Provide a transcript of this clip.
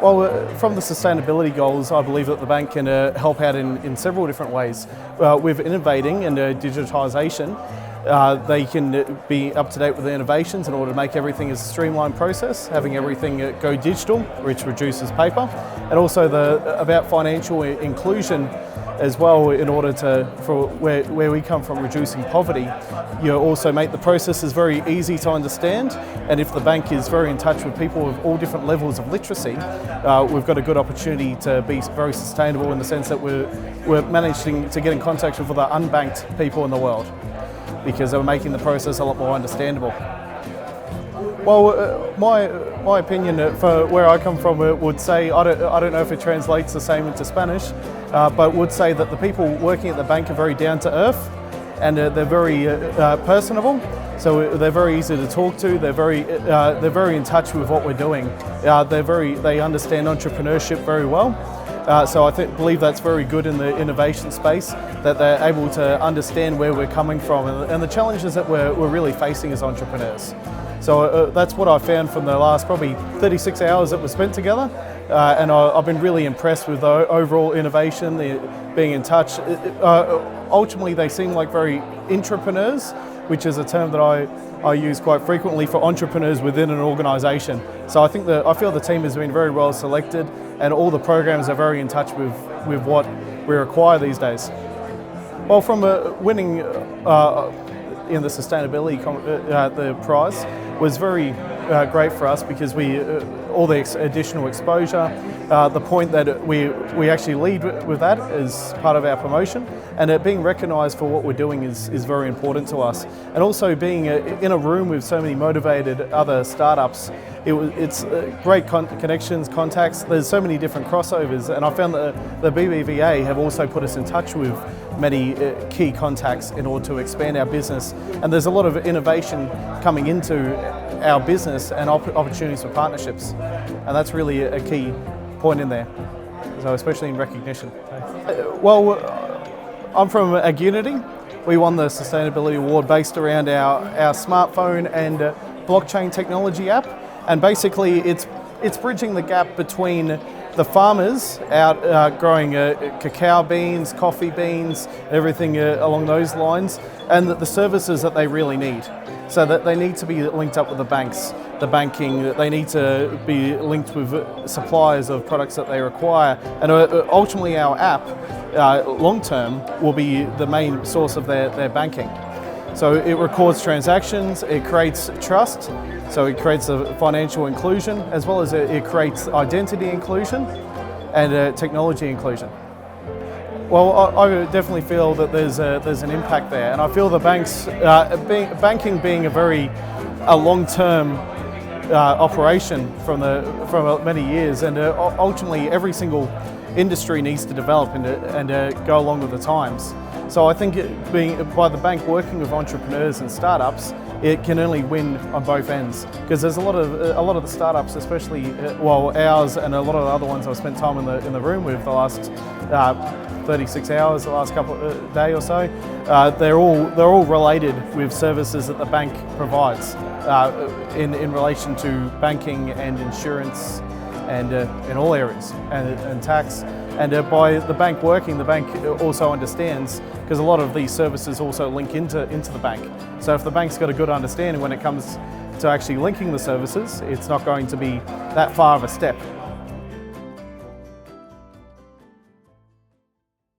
From the sustainability goals, I believe that the bank can help out in several different ways. With innovating and digitisation, they can be up to date with the innovations in order to make everything as a streamlined process, having everything go digital, which reduces paper, and also about financial inclusion as well, in order for where we come from, reducing poverty. You also make the processes very easy to understand, and if the bank is very in touch with people with all different levels of literacy, we've got a good opportunity to be very sustainable, in the sense that we're managing to get in contact with the unbanked people in the world, because we're making the process a lot more understandable. Well, my opinion for where I come from would say, I don't know if it translates the same into Spanish, but would say that the people working at the bank are very down to earth, and they're very personable. So they're very easy to talk to. They're very in touch with what we're doing. They understand entrepreneurship very well. So I believe that's very good in the innovation space, that they're able to understand where we're coming from and the challenges that we're really facing as entrepreneurs. So that's what I found from the last probably 36 hours that we spent together, and I've been really impressed with the overall innovation, being in touch. Ultimately, they seem like very intrapreneurs, which is a term that I use quite frequently for entrepreneurs within an organisation. So I feel the team has been very well selected, and all the programs are very in touch with what we require these days. Well, from winning in the sustainability the prize was very great for us, because all the additional exposure, the point that we actually lead with that as part of our promotion, and it being recognised for what we're doing is very important to us. And also being in a room with so many motivated other startups, it's great connections, contacts. There's so many different crossovers, and I found that the BBVA have also put us in touch with many key contacts in order to expand our business. And there's a lot of innovation coming into our business and opportunities for partnerships, and that's really a key point in there, so especially in recognition. Well, I'm from AgUnity. We won the Sustainability Award based around our smartphone and blockchain technology app, and basically it's bridging the gap between the farmers out growing cacao beans, coffee beans, everything along those lines, and the services that they really need. So that they need to be linked up with the banks, the banking, they need to be linked with suppliers of products that they require. And ultimately our app, long term, will be the main source of their banking. So it records transactions, it creates trust, so it creates a financial inclusion, as well as it creates identity inclusion and technology inclusion. Well, I definitely feel that there's an impact there, and I feel the banking being a long-term operation from many years, and ultimately every single industry needs to develop and go along with the times. So I think by the bank working with entrepreneurs and startups, it can only win on both ends, because there's a lot of the startups, especially ours and a lot of the other ones I've spent time in the room with the last 36 hours, the last couple of day or so. They're all related with services that the bank provides in relation to banking and insurance and in all areas and tax. And by the bank working, the bank also understands, because a lot of these services also link into the bank. So if the bank's got a good understanding when it comes to actually linking the services, it's not going to be that far of a step.